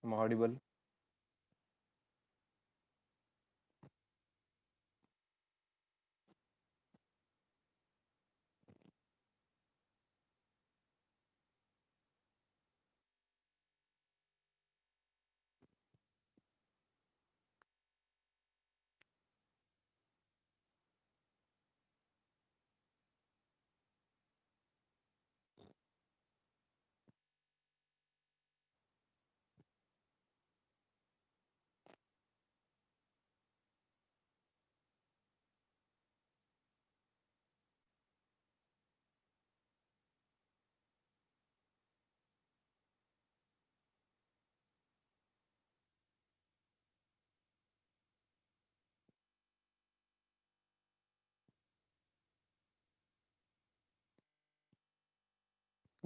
Am I audible?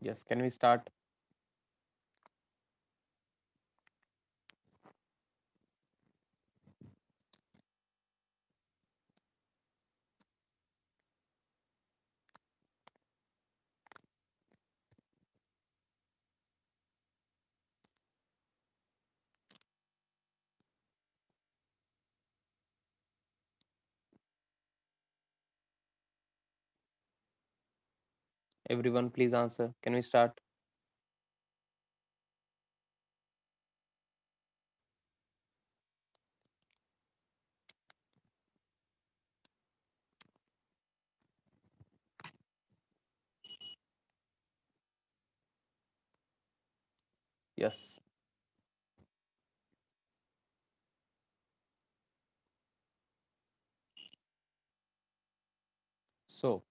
Yes, can we start? Everyone, please answer. Can we start? Yes. So,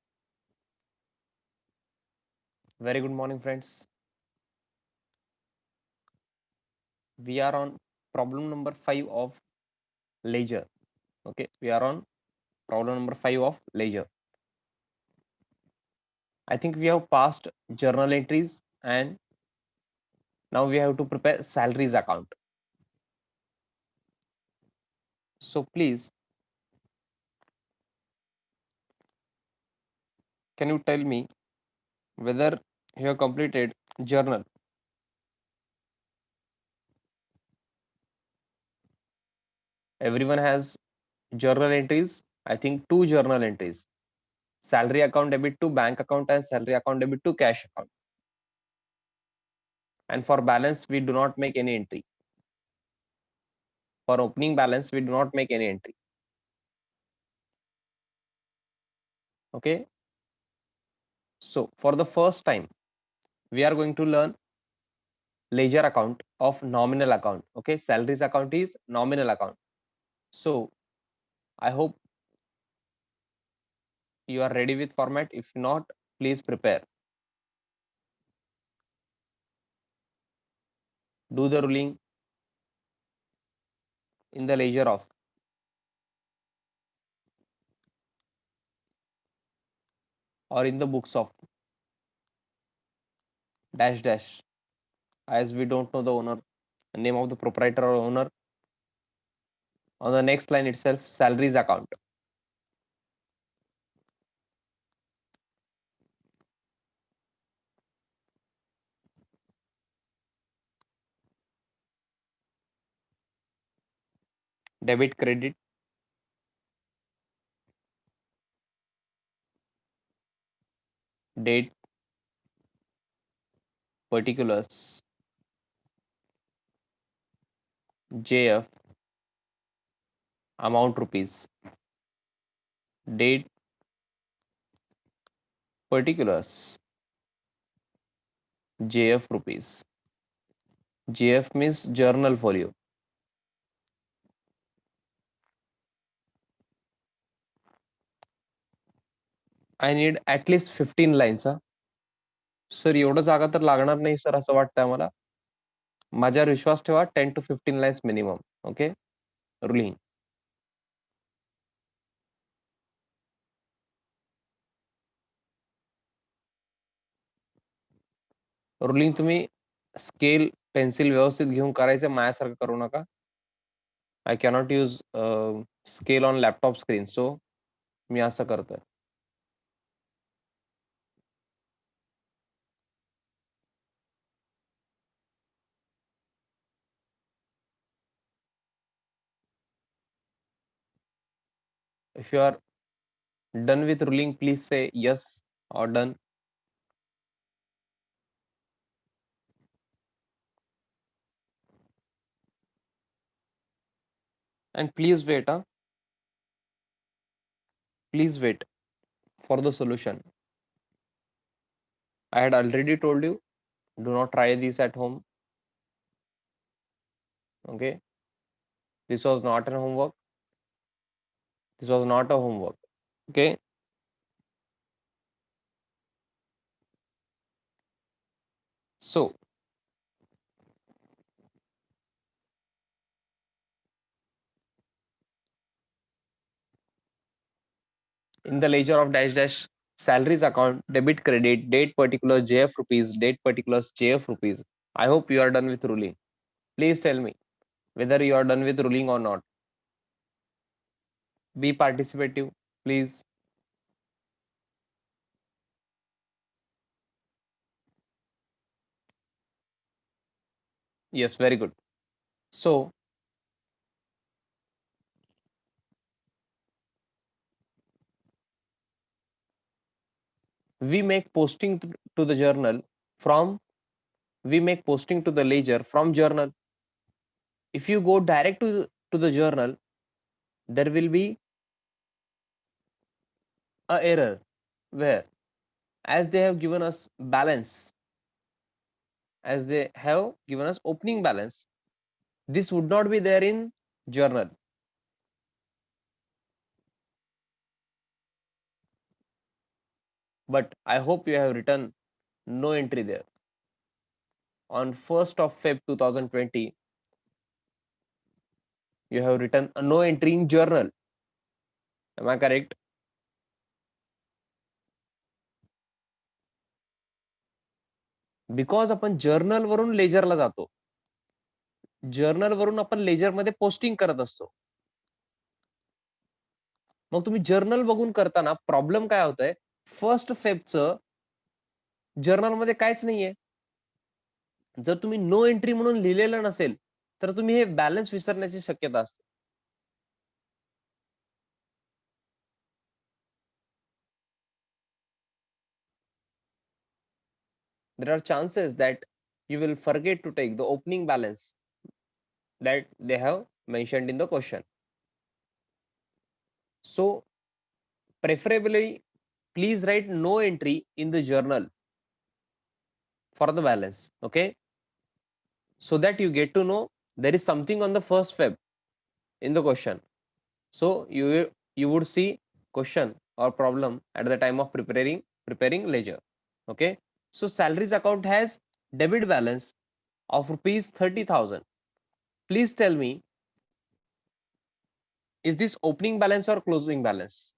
very good morning, friends. We are on problem number 5 of ledger. Okay, we are on problem number 5 of ledger. I think we have passed journal entries and now we have to prepare salaries account. So, please, can you tell me whether you have completed journal? Everyone has journal entries. I think two journal entries: salary account debit to bank account and salary account debit to cash account. And for balance, we do not make any entry. For opening balance, we do not make any entry. Okay. So for the first time, we are going to learn ledger account of nominal account. Okay. Salaries account is nominal account. So I hope you are ready with format. If not, please prepare. Do the ruling in the ledger of or in the books of dash dash, as we don't know the owner, name of the proprietor or owner. On the next line itself, salaries account. Debit, credit, date, particulars, JF, amount rupees, date, particulars, JF rupees. JF means journal folio. I need at least 15 lines. हा. Sir एवढं जागा तर लागणार नाही sir असं वाटतंय मला. माझ्यावर विश्वास ठेवा. 10 to 15 lines minimum. Okay. Ruling. Ruling तुम्ही स्केल पेन्सिल व्यवस्थित घेऊन करायचं, माझ्यासारखं करू नका. I cannot use scale on laptop screen, so मी असं करतोय. If you are done with ruling, please say yes or done. And please wait, please wait for the solution. I had already told you, do not try this at home. Okay, this was not a homework. This was not a homework. Okay, so in the ledger of dash dash salaries account, debit credit, date particular JF rupees, date particulars JF rupees. I hope you are done with ruling. Please tell me whether you are done with ruling or not. Be participative, please. Yes, very good. So we make posting to the journal from, we make posting to the ledger from journal. If you go direct to the journal, there will be a error where, as they have given us balance, as they have given us opening balance, this would not be there in journal. But I hope you have written no entry there. On 1st of Feb 2020, you have written a no entry in journal. Am I correct? Because आपण journal वरून लेजरला जातो. Journal वरून आपण laser मध्ये posting करत असतो. मग तुम्ही journal बघून करताना प्रॉब्लेम काय होतंय, फर्स्ट फेबचं जर्नल मध्ये काहीच नाहीये. जर तुम्ही नो एंट्री म्हणून लिहिलेलं नसेल तर तुम्ही हे बॅलन्स विसरण्याची शक्यता असते. There are chances that you will forget to take the opening balance that they have mentioned in the question. So preferably please write no entry in the journal for the balance. Okay, so that you get to know there is something on the first Feb in the question. So you would see question or problem at the time of preparing ledger. Okay, so salaries account has debit balance of rupees 30,000. Please tell me, is this opening balance or closing balance?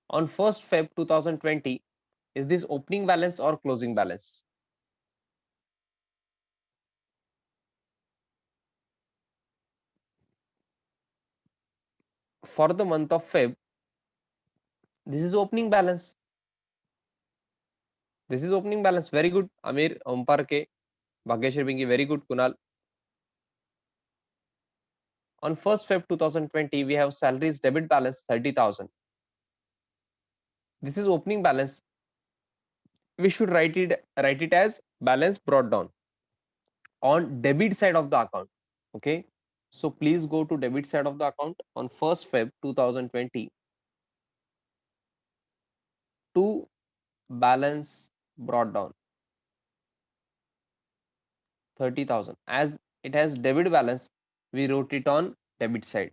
On 1st Feb 2020, is this opening balance or closing balance? For the month of Feb, this is opening balance. This is opening balance. Very good, Amir, Ompar K, Bhagyashri Bingi, very good, Kunal. On 1st Feb 2020, we have salaries debit balance 30,000. This is opening balance. We should write it as balance brought down on debit side of the account. Okay, so please go to debit side of the account on 1st Feb 2020 to balance brought down 30,000. As it has debit balance, we wrote it on debit side.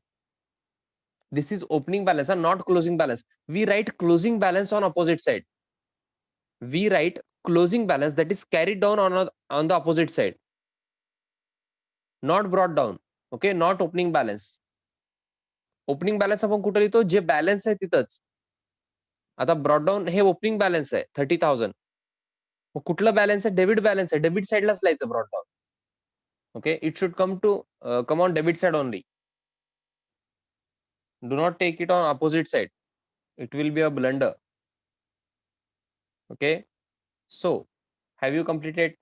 This is opening balance and not closing balance. We write closing balance on opposite side. We write closing balance that is carried down on the opposite side, not brought down. Okay, not opening balance. Opening balance आपण कुठे लिहितो, जे balance आहे तिथंच. आता ब्रॉडडाऊन हे opening balance आहे 30,000. मग कुठलं balance आहे, debit balance आहे, डेबिट साईडलाच लिहायचं brought down. Okay, it should come on debit side only. Do not take it on opposite side. It will be a blunder. Okay, so have you completed?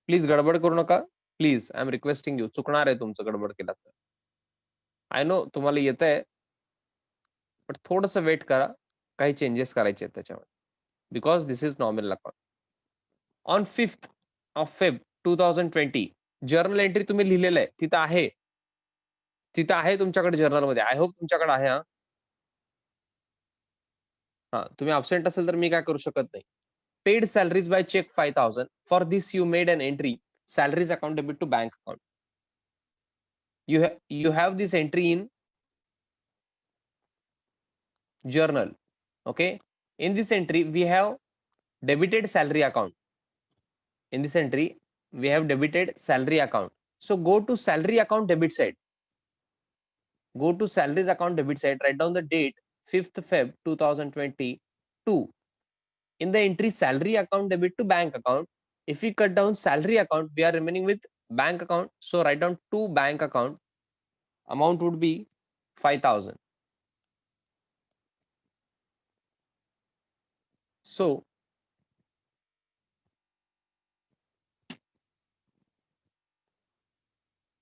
Please गडबड करू नका. Please, I am requesting you. चुकणार आहे तुमचं गडबड केलं तर. I know तुम्हाला येत आहे, बट थोडस वेट करा, काही चेंजेस करायचे आहेत त्याच्यामध्ये, because this is nominal account. On 5th of Feb 2020 journal entry तुम्ही लिहिलेलं आहे, तिथं आहे तुमच्याकडे जर्नलमध्ये. आय होप तुमच्याकडे आहे. हा तुम्ही अब्सेंट असेल तर मी काय करू शकत नाही. Paid salaries by cheque 5,000. For this you made an entry salaries account debit to bank account. You have this entry in journal. Okay, in this entry we have debited salary account. In this entry we have debited salary account. So go to salary account debit side. Go to salaries account debit side. Write down the date 5th Feb 2022. In the entry salary account debit to bank account, if we cut down salary account, we are remaining with bank account. So write down to bank account. Amount would be 5,000. So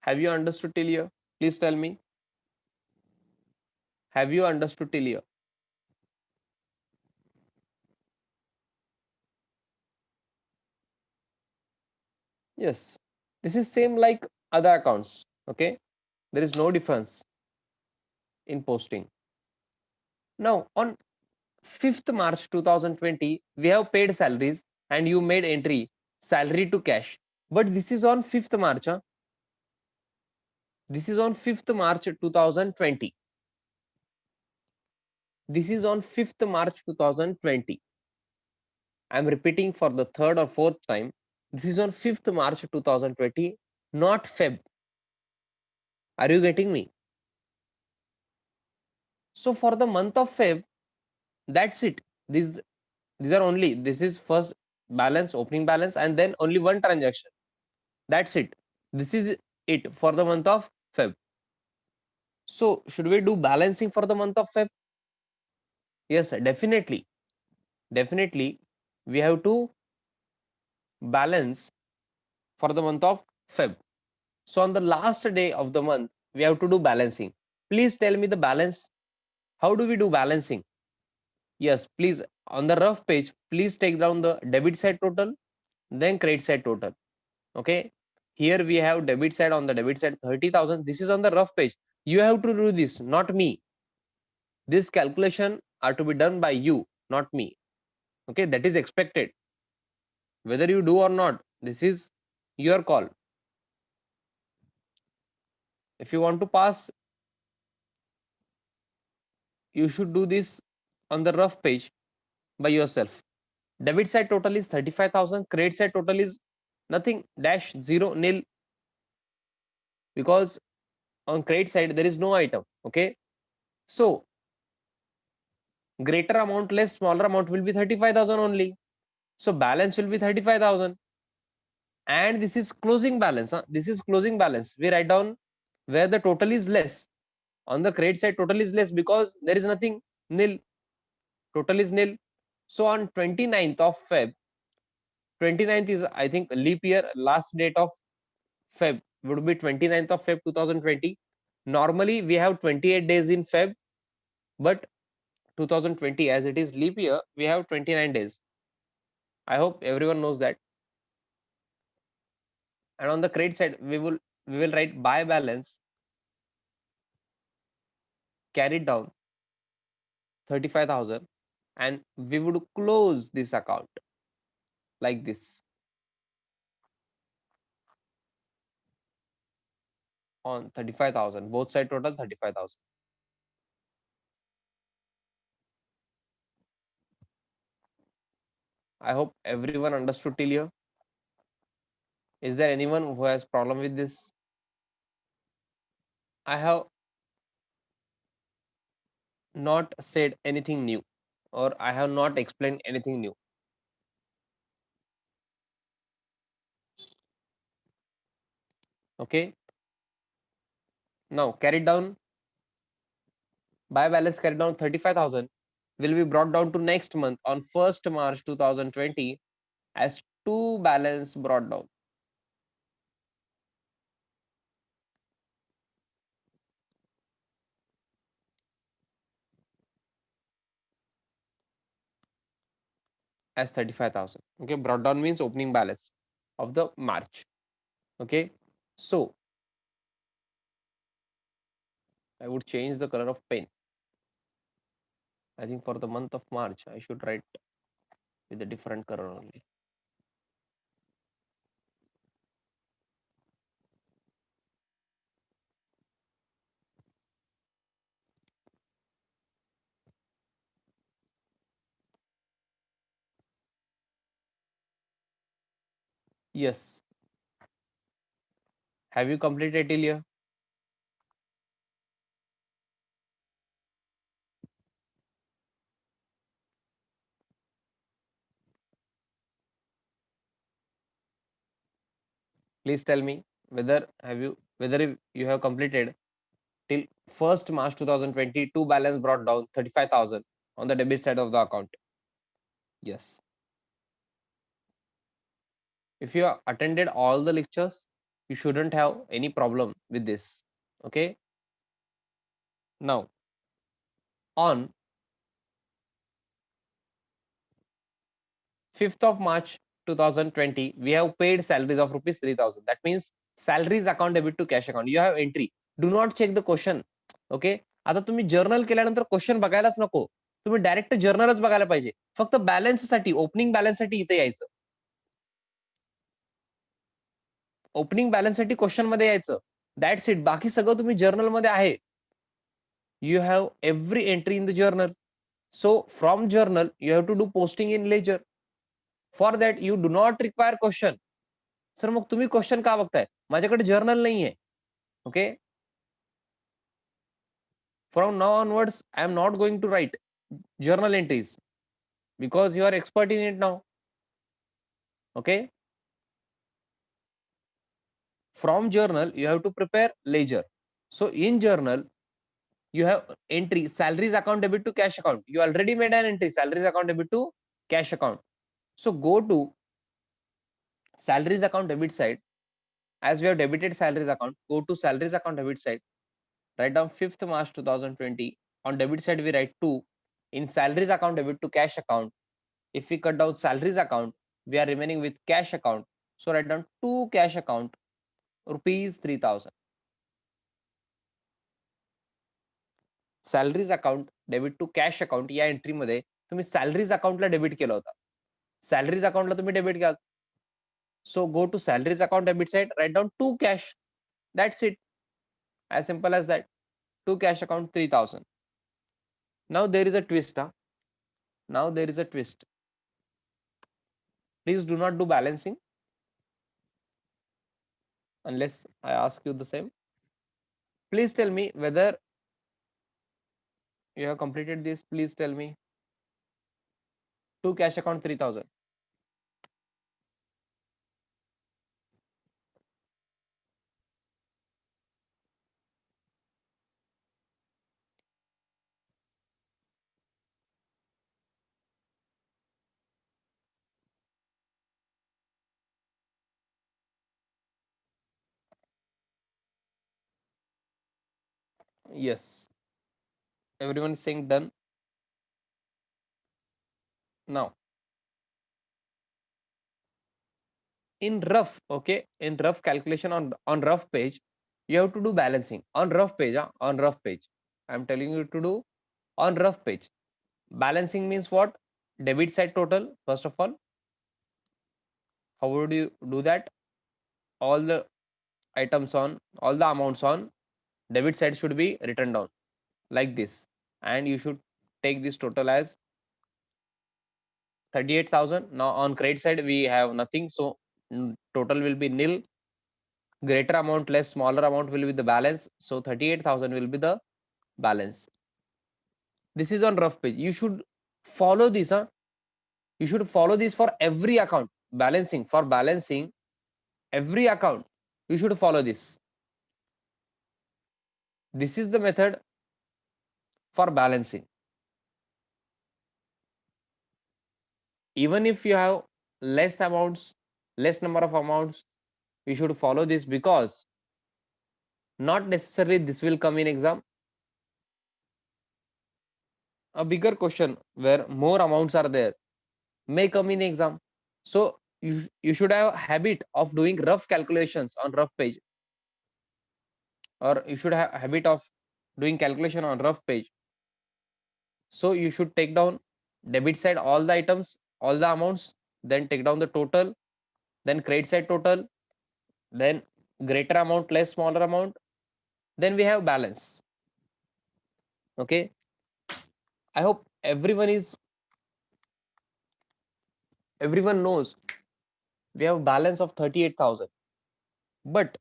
have you understood till here? Please tell me. Have you understood till here? Yes. This is same like other accounts. Okay. There is no difference in posting. Now on 5th March 2020, we have paid salaries and you made entry salary to cash. But this is on 5th March. Huh? This is on 5th March 2020. This is on 5th March 2020. I'm repeating for the third or fourth time. This is on 5th March 2020, not Feb. Are you getting me? So for the month of Feb, that's it. These are only, this is first balance, opening balance, and then only one transaction. That's it. This is it for the month of Feb. So should we do balancing for the month of Feb? Yes, definitely. Definitely, we have to balance for the month of Feb. So on the last day of the month, we have to do balancing. Please tell me the balance. How do we do balancing? Yes, please, on the rough page, please take down the debit side total, then credit side total. Okay. Here we have debit side, on the debit side 30,000. This is on the rough page. You have to do this, not me. This calculation are to be done by you, not me. Okay, that is expected. Whether you do or not, this is your call. If you want to pass, you should do this on the rough page by yourself. Debit side total is 35,000. Credit side total is nothing, dash, zero, nil. Because on credit side, there is no item. Okay. So greater amount less smaller amount will be 35,000 only. So balance will be 35,000. And this is closing balance. Huh? This is closing balance. We write down where the total is less. On the credit side, total is less because there is nothing, nil. Total is nil. So on 29th of Feb, 29th is, I think, leap year. Last date of Feb would be 29th of Feb 2020. Normally, we have 28 days in Feb, but 2020, as it is leap year, we have 29 days. I hope everyone knows that. And on the credit side, we will write buy balance carried down 35,000, and we would close this account like this on 35,000. Both side total 35,000. I hope everyone understood till here. Is there anyone who has problem with this? I have not said anything new, or I have not explained anything new. Okay. Now carried down, buy balance carried down 35,000 will be brought down to next month on 1st March 2020 as to balance brought down. as 35,000. Okay, brought down means opening balance of the March. Okay, so I would change the color of pen. I think for the month of March, I should write with a different color only. Yes. Have you completed till here? Please tell me whether you have completed till 1st March 2022 balance brought down 35,000 on the debit side of the account. Yes. If you have attended all the lectures, you shouldn't have any problem with this. Okay. Now, on 5th of March 2020, we have paid salaries of rupees 3,000. That means salaries account debit to cash account. You have entry. Do not check the question. Okay. आता तुम्ही journal केल्यानंतर question बघायलाच नको. तुम्ही direct जर्नलच बघायला पाहिजे. फक्त balance साठी, ओपनिंग बॅलन्स साठी इथे यायचं. ओपनिंग बॅलन्स साठी क्वेश्चन मध्ये यायचं. That's it. बाकी सगळं तुम्ही जर्नल मध्ये आहे. You have every entry in the journal. So from journal, you have to do posting in ledger. For that, you do not require question. Sir मग तुम्ही क्वेश्चन का बघताय? माझ्याकडे जर्नल नाहीये. Okay. From now onwards, I am not going to write journal entries because you are expert in it now. Okay. From journal, you have to prepare ledger. So in journal, you have entry salaries account debit to cash account. You already made an entry salaries account debit to cash account. So go to salaries account debit side. As we have debited salaries account, go to salaries account debit side. Write down 5th March 2020. On debit side, we write 2. In salaries account debit to cash account, if we cut down salaries account, we are remaining with cash account. So write down 2 cash account, rupees 3,000. Salaries account debit to cash account या entry मध्ये तुम्ही salaries account ला debit केला होता. Salaries account ला तुम्ही debit केला. So go to salaries account debit side, write down 2 cash. That's it. As simple as that. 2 cash account 3,000. Now there is a twist. Huh? Now there is a twist. Please do not do balancing unless I ask you the same. Please tell me whether you have completed this. Please tell me. 2 cash account 3,000. Yes. Everyone is saying done. Now, in rough, okay, in rough calculation on rough page, you have to do balancing on rough page. On rough page, I'm telling you to do on rough page. Balancing means what? Debit side total. First of all, how would you do that? All the items on, all the amounts on debit side should be written down like this, and you should take this total as 38,000. Now on credit side we have nothing, so total will be nil. Greater amount less smaller amount will be the balance, so 38,000 will be the balance. This is on rough page. You should follow this. You should follow this for every account. Balancing, for balancing every account, you should follow this. This is the method for balancing. Even if you have less amounts, less number of amounts, you should follow this, because not necessarily this will come in exam. A bigger question where more amounts are there, may come in exam. So you should have habit of doing rough calculations on rough page, or you should have habit of doing calculation on rough page. So you should take down debit side all the items, all the amounts, then take down the total, then credit side total, then greater amount less smaller amount, then we have balance. Okay, I hope everyone knows we have a balance of 38,000, but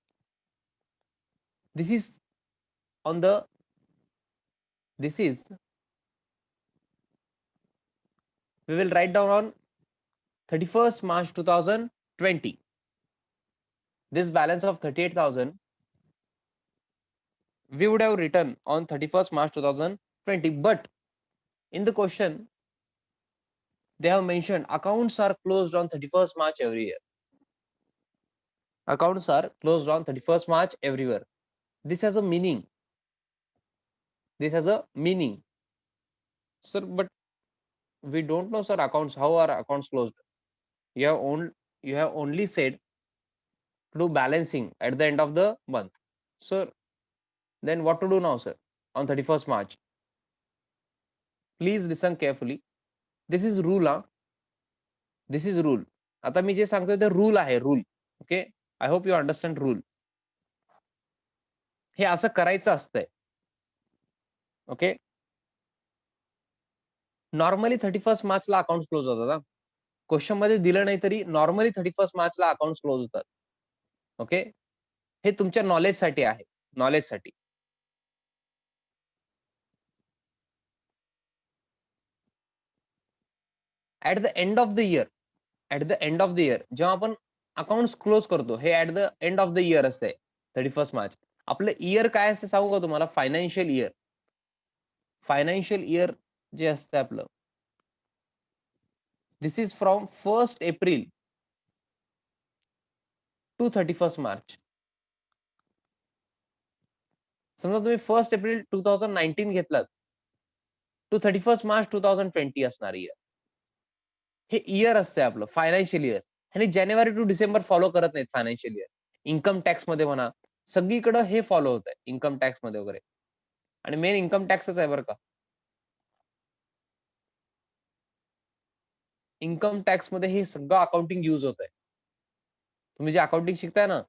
this is on the this is we will write down on 31st March 2020. This balance of 38,000 we would have written on 31st March 2020, but in the question they have mentioned accounts are closed on 31st March every year. Accounts are closed on 31st March everywhere. This has a meaning. This has a meaning. Sir, but we don't know, sir, accounts. How are accounts closed? You have only said to do balancing at the end of the month. So then what to do now, sir? On 31st March. Please listen carefully. This is rule, huh? This is rule. आता मी जे सांगतोय ते rule आहे, rule. Okay, I hope you understand rule. हे असं करायचं असतंय. Okay, normally 31st मार्चला account close होतात. क्वेश्चन मध्ये दिलं नाही तरी नॉर्मली 31st मार्चला अकाउंट क्लोज होतात. ओके, हे तुमच्या नॉलेजसाठी आहे, नॉलेजसाठी. At the end of the year, at the end of the year जेव्हा आपण अकाउंट क्लोज करतो, हे at the end of the year असते 31st मार्च. आपलं इयर काय असते सांगू का तुम्हाला? Financial year. फायनान्शियल इयर जे असते आपलं, this is from 1st April to 31st मार्च. समजा तुम्ही 1st एप्रिल 2019 घेतलात टू 31st मार्च 2020 असणार इयर. हे इयर असते आपलं फायनान्शियल इयर. आणि जानेवारी टू डिसेंबर फॉलो करत नाहीत फायनान्शियल इयर. इन्कम टॅक्स मध्ये म्हणा, सगळीकडे हे फॉलो होत आहे इन्कम टॅक्स मध्ये वगैरे. आणि मेन इन्कम टॅक्सच आहे बरं का. इन्कम टॅक्स मध्ये हे सगळं अकाउंटिंग युज होत आहे. तुम्ही जे अकाउंटिंग शिकताय ना,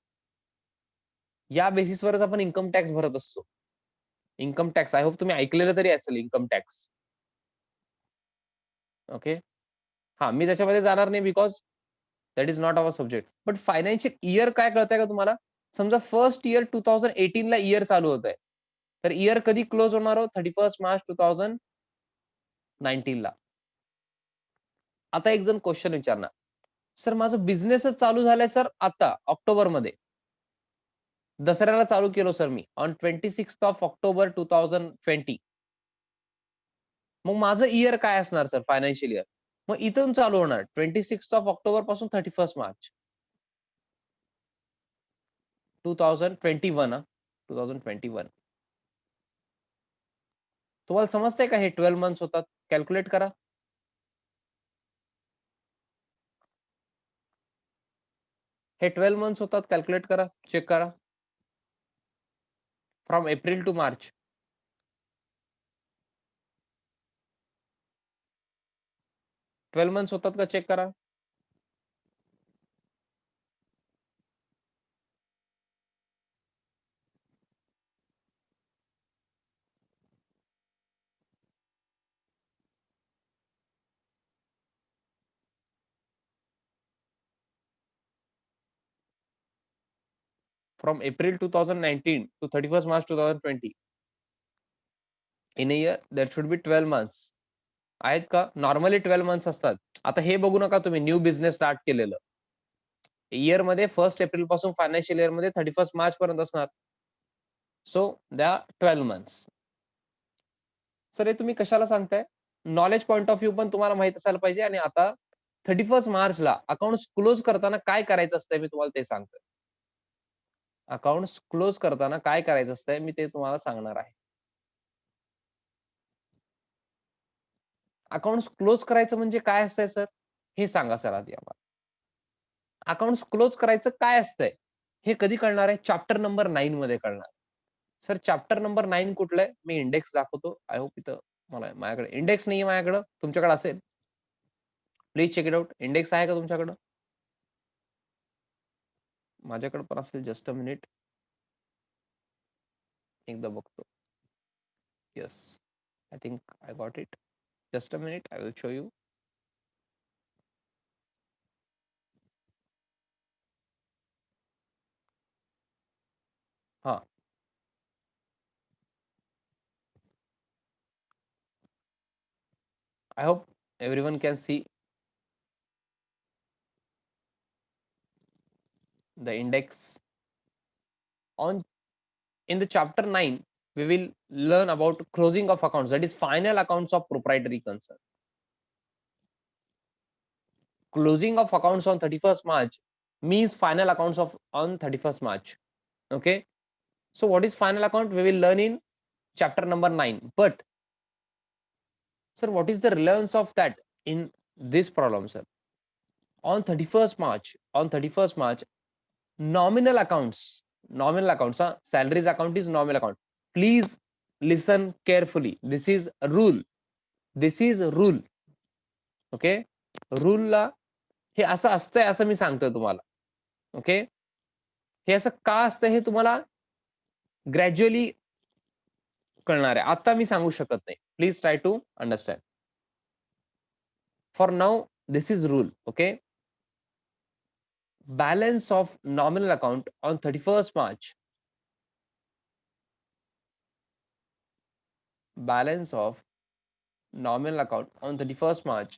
या बेसिसवरच आपण इन्कम टॅक्स भरत असतो. इन्कम टॅक्स आय होप तुम्ही ऐकलेलं तरी असेल इन्कम टॅक्स. ओके, हा मी त्याच्यामध्ये जाणार नाही because that is not our subject. But financial year काय कळतंय का तुम्हाला? समजा 1st इयर 2018 ला इयर चालू होत आहे, तर इयर कधी क्लोज होणार? 31st मार्च 2019 ला. आता एक जण क्वेश्चन विचारणार, सर माझं बिझनेसच चालू झालाय सर आता ऑक्टोबर मध्ये, दसऱ्याला चालू केलो सर मी ऑन 26th ऑफ ऑक्टोबर 2020. मग माझं इयर काय असणार सर फायनान्शियल इयर? मग इथून चालू होणार 26th ऑफ ऑक्टोबर पासून 31st मार्च 2021. 2021. तुम्हाला समजतंय का हे 12 मंथ्स होतात? कॅल्क्युलेट करा. हे 12 मंथ्स होतात, कॅल्क्युलेट करा, चेक करा. From April to March. Twelve months होतात का? चेक करा. From April 2019 to 31st March 2020. In a year that should be 12 months. आहेत का? नॉर्मली 12 मंथ्स असतात. आता हे बघू नका तुम्ही न्यू बिझनेस स्टार्ट केलेलं. इयर मध्ये 1st एप्रिल पासून फायनान्शियल इयर मध्ये 31st मार्च पर्यंत असणार. सो द्या 12 मंथ्स. सर हे तुम्ही कशाला सांगताय? नॉलेज पॉइंट ऑफ व्ह्यू पण तुम्हाला माहित असायला पाहिजे. आणि आता 31st मार्चला अकाउंट क्लोज करताना काय करायचं असतंय मी तुम्हाला ते सांगतोय. अकाउंट क्लोज करताना काय करायचं असतंय मी ते तुम्हाला सांगणार आहे. अकाउंट क्लोज करायचं म्हणजे काय असतंय सर? हे सांगा सर आधी आम्हाला. अकाउंट्स क्लोज करायचं काय असतंय हे कधी कळणार आहे? चॅप्टर नंबर 9 मध्ये कळणार. सर चॅप्टर नंबर 9 कुठलं आहे? मी इंडेक्स दाखवतो. आय होप इथं माझ्याकडे इंडेक्स नाहीये माझ्याकडे. तुमच्याकडे असेल. Please check it out. Index आहे का तुमच्याकडे? माझ्याकडे पण असेल. Just a minute. एकदा बघतो. Yes. I think I got it. Just a minute. I will show you. हा. I hope everyone can see the index. On in the chapter 9, we will learn about closing of accounts, that is final accounts of proprietary concern. Closing of accounts on 31st March means final accounts of on 31st March. Okay. So what is final account? We will learn in chapter number 9. But sir, what is the relevance of that in this problem, sir? On 31st March, nominal accounts, salaries account is nominal account. Please listen carefully. This is a rule. Okay. रूलला हे असं असतंय असं मी सांगतोय तुम्हाला. Okay. हे असं का असतं हे तुम्हाला ग्रॅज्युअली कळणार आहे. आता मी सांगू शकत नाही. Please try to understand. For now this is rule. Okay. Balance of nominal account on 31st March. Balance of nominal account on 31st March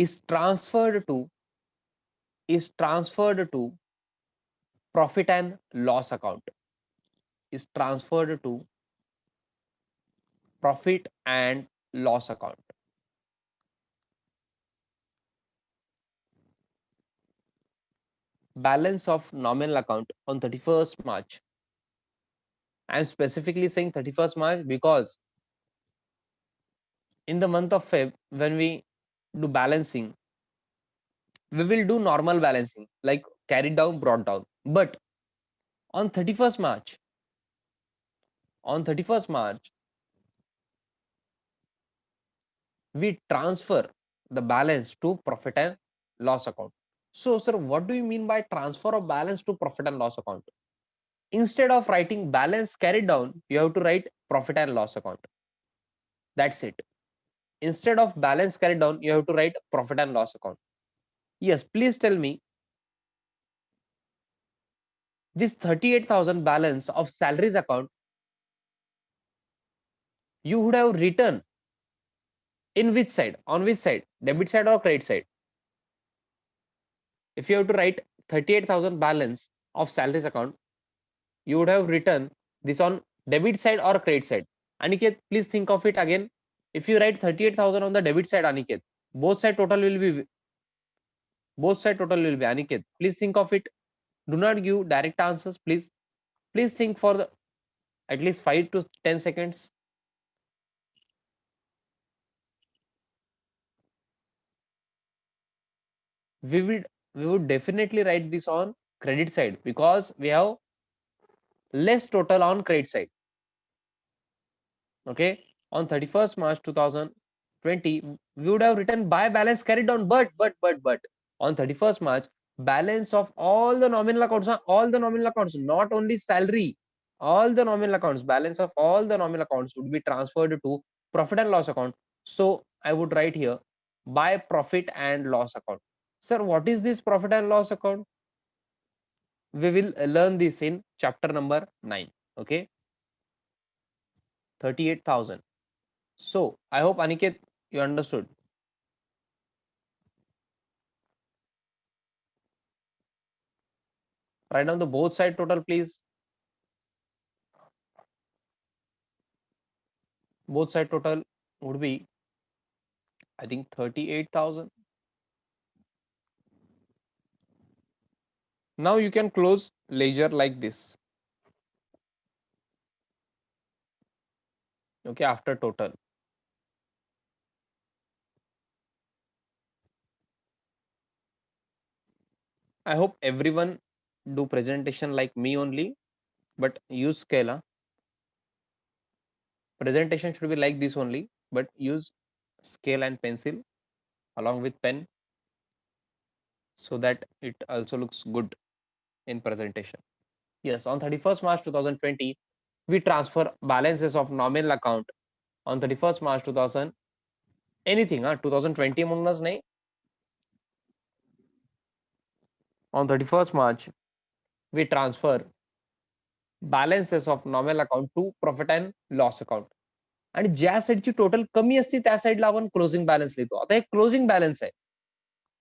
is transferred to profit and loss account. Is transferred to profit and loss account. Balance of nominal account on 31st March. I am specifically saying 31st March because in the month of Feb, when we do balancing, we will do normal balancing like carried down, brought down. But on 31st March, we transfer the balance to profit and loss account. So, sir, what do you mean by transfer of balance to profit and loss account? Instead of writing balance carried down, you have to write profit and loss account. That's it. Instead of balance carried down, you have to write profit and loss account. Yes, please tell me, this 38,000 balance of salaries account, you would have written in which side? On which side? Debit side or credit side? If you have to write 38,000 balance of salaries account, you would have written this on debit side or credit side. Aniket, please think of it again. If you write 38,000 on the debit side, Aniket, both side total will be Aniket. Please think of it. Do not give direct answers, please. Please think for the at least 5 to 10 seconds. We would definitely write this on credit side because we have less total on credit side. Okay. On 31st March 2020, we would have written by balance carried down, but on 31st March, balance of all the nominal accounts, not only salary, all the nominal accounts, balance of all the nominal accounts would be transferred to profit and loss account. So I would write here by profit and loss account. Sir, what is this profit and loss account? We will learn this in chapter number 9. Okay. 38,000. So I hope Aniket, you understood. Write down the both side total, please. Both side total would be, I think, 38,000. Now you can close ledger like this. Okay, after total. I hope everyone do presentation like me only, but use scale. Presentation should be like this only, but use scale and pencil along with pen so that it also looks good in presentation. Yes, on 31st March 2020, we transfer balances of nominal account on 31st March 2000 anything 2020 म्हणूनच नाही. On 31st March, we transfer balances of nominal account to profit and loss account. आणि ज्या साईडची total कमी असते त्या साईडला आपण closing balance लिहितो. आता हे क्लोजिंग बॅलन्स आहे.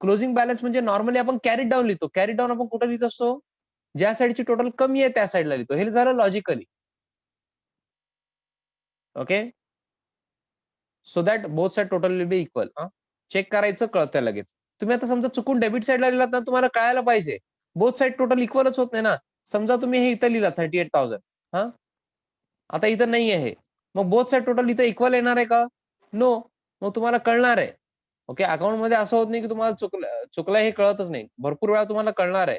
क्लोजिंग बॅलन्स म्हणजे नॉर्मली आपण कॅरी डाऊन लिहितो. कॅरी डाऊन आपण कुठे लिहित असतो? ज्या साईडची टोटल कमी आहे त्या साईडला लिहितो. हे झालं logically. Okay, so that both side total will be equal. Check करायचं, कळतं लगेच. तुम्ही आता समजा चुकून डेबिट साईडला लिहिलात ना, तुम्हाला कळायला पाहिजे बोथ साईड टोटल इक्वलच होत नाही ना. समजा तुम्ही हे इथं लिहिला 38,000, आता इथं नाही आहे, मग बोथ साईड टोटल इथं इक्वल येणार आहे का? नो. मग तुम्हाला कळणार आहे. ओके, अकाउंट मध्ये असं होत नाही की तुम्हाला चुकलं हे कळतच नाही. भरपूर वेळा तुम्हाला कळणार आहे,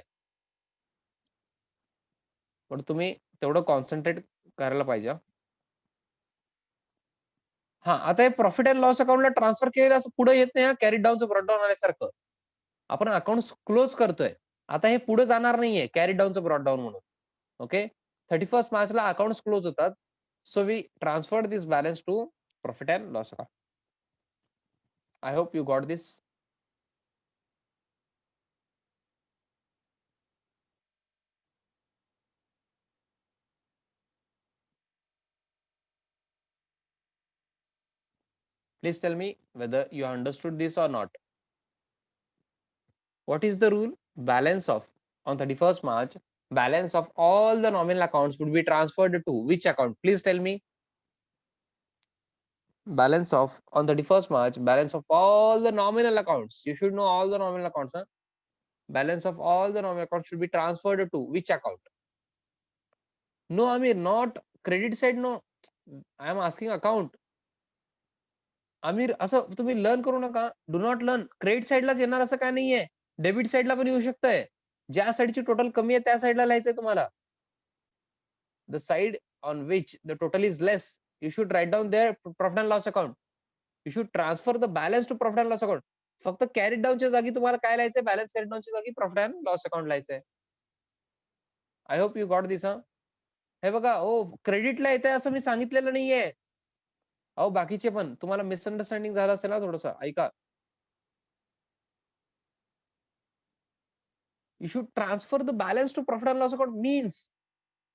पण तुम्ही तेवढं कॉन्सन्ट्रेट करायला पाहिजे. आता हे प्रॉफिट अँड लॉस अकाउंटला ट्रान्सफर केलेलं असं पुढे येत नाही. कॅरी डाऊनचं ब्रॉडडाऊन आल्यासारखं आपण अकाउंट क्लोज करतोय. आता हे पुढे जाणार नाहीये कॅरी डाऊनचं ब्रॉडडाऊन म्हणून. ओके, 31st मार्चला अकाउंट क्लोज होतात. So we transfer this balance to profit and loss account. I hope you got this. Please tell me whether you understood this or not. What is the rule? Balance of on 31st March, balance of all the nominal accounts would be transferred to which account? Please tell me. Balance of on 31st March, balance of all the nominal accounts. You should know all the nominal accounts. Balance of all the nominal accounts should be transferred to which account? No, Amir, not credit side. No, I am asking account. Aamir, असं तुम्ही learn करू नका. Do not learn. Credit साईडलाच येणार असं काय नाहीये. Debit साईडला पण येऊ शकतंय. ज्या साईडची टोटल कमी आहे त्या साईडला लिहायचंय तुम्हाला. The side on which the total is less, you should write down there profit and loss account. You should transfer the balance to profit and loss account. फक्त कॅरी डाऊनच्या जागी तुम्हाला काय लिहायचंय? बॅलन्स कॅरी डाऊनच्या जागी प्रॉफिट अँड लॉस अकाउंट लिहायचंय. I hope you got this. हे बघा, ओ क्रेडिटला येतंय असं मी सांगितलेलं नाहीये. अहो बाकीचे पण तुम्हाला मिसअंडरस्टँडिंग झालं असेल ना थोडंसं, ऐका. You should transfer the balance to profit and loss account means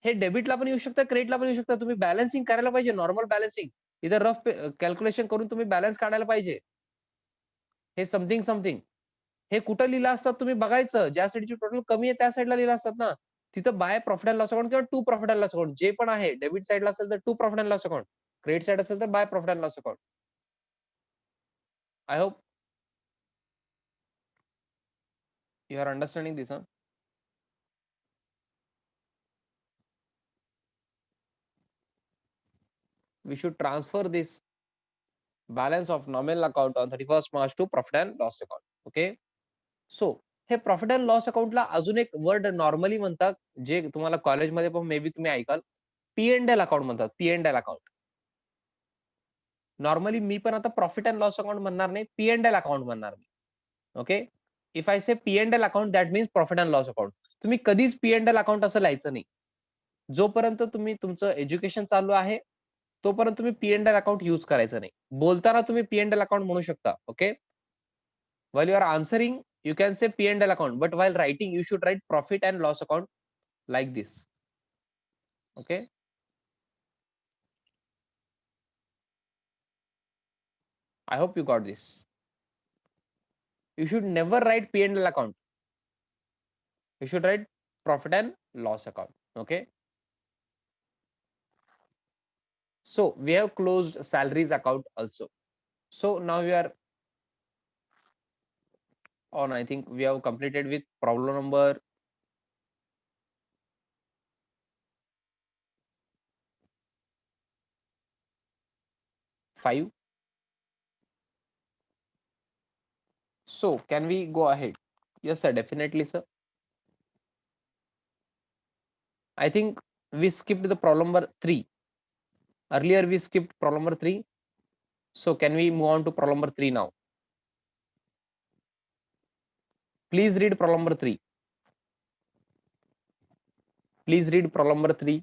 हे डेबिटला पण येऊ शकतं, क्रेडिटला पण येऊ शकतं. तुम्ही बॅलन्सिंग करायला पाहिजे, नॉर्मल बॅलन्सिंग. इथं रफ कॅल्क्युलेशन करून तुम्ही बॅलन्स काढायला पाहिजे. हे समथिंग समथिंग हे कुठं लिहिलं असतात तुम्ही बघायचं. ज्या साईडची टोटल कमी आहे त्या साईडला लिहिलं असतात ना, तिथं by profit and loss account किंवा to profit and loss account जे पण आहे. डेबिट साईडला असेल तर to profit and loss account, credit side असेल तर by profit and loss account. I hope you are understanding this. We should transfer this balance of nominal account on 31st March to profit and loss account. Okay. So हे profit and loss अकाउंटला अजून एक word normally म्हणतात, जे तुम्हाला कॉलेजमध्ये पण maybe तुम्ही ऐकाल. पी एंड एल अकाउंट म्हणतात. P and L account. Normally मी पण आता प्रॉफिट अँड लॉस अकाउंट म्हणणार नाही, पी एंड एल अकाउंट म्हणणार मी. ओके. इफ आय से P and L account that means profit and loss account. तुम्ही कधीच पी एंड एल अकाउंट असं लिहायचं नाही. जोपर्यंत तुम्ही तुमचं एज्युकेशन चालू आहे तोपर्यंत तुम्ही P and L account use करायचं नाही. बोलताना तुम्ही पी एंड एल अकाउंट म्हणू शकता. Okay. while you are answering you can say P and L account, but while writing you should write profit and loss account like this. Okay. I hope you got this. You should never write P and L account. You should write profit and loss account. Okay. So we have closed salaries account also. So now we are on, I think we have completed with problem number 5. So can we go ahead? Yes sir, definitely sir. I think we skipped the problem number 3. Earlier we skipped problem number 3. So can we move on to problem number 3 now? Please read problem number 3. Please read problem number 3.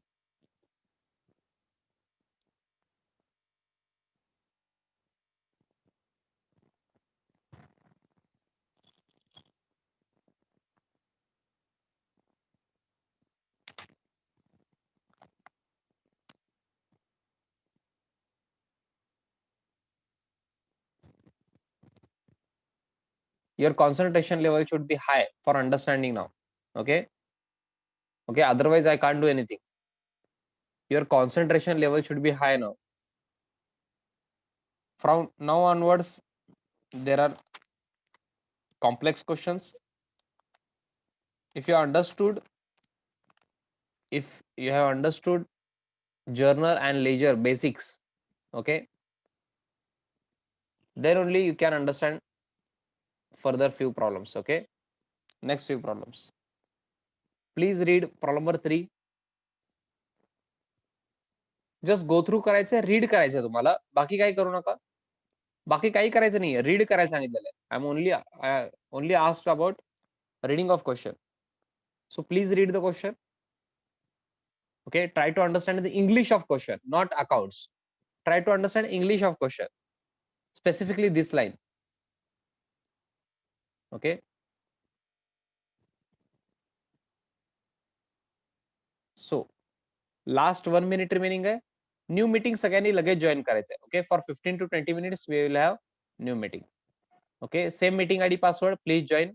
Your concentration level should be high for understanding now. Okay. Okay. Otherwise, I can't do anything. Your concentration level should be high now. From now onwards, there are complex questions. If you understood, if you have understood journal and ledger basics, okay, then only you can understand further few problems. Okay. Next few problems. Please read problem number 3. Just go through करायचंय, read करायचंय तुम्हाला, बाकी काही करू नका. बाकी काही करायचं नाहीये, रीड करायला सांगितलेलं आहे. I am only asked about reading of question. So please read the question. Okay, try to understand the English of question, not accounts. Try to understand English of question, specifically this line. Okay. So last 1 minute remaining है. New meeting सगळ्यांनी लगेच join करायचंय. Okay, for 15 to 20 minutes we will have new meeting. Okay, same meeting ID password, please join.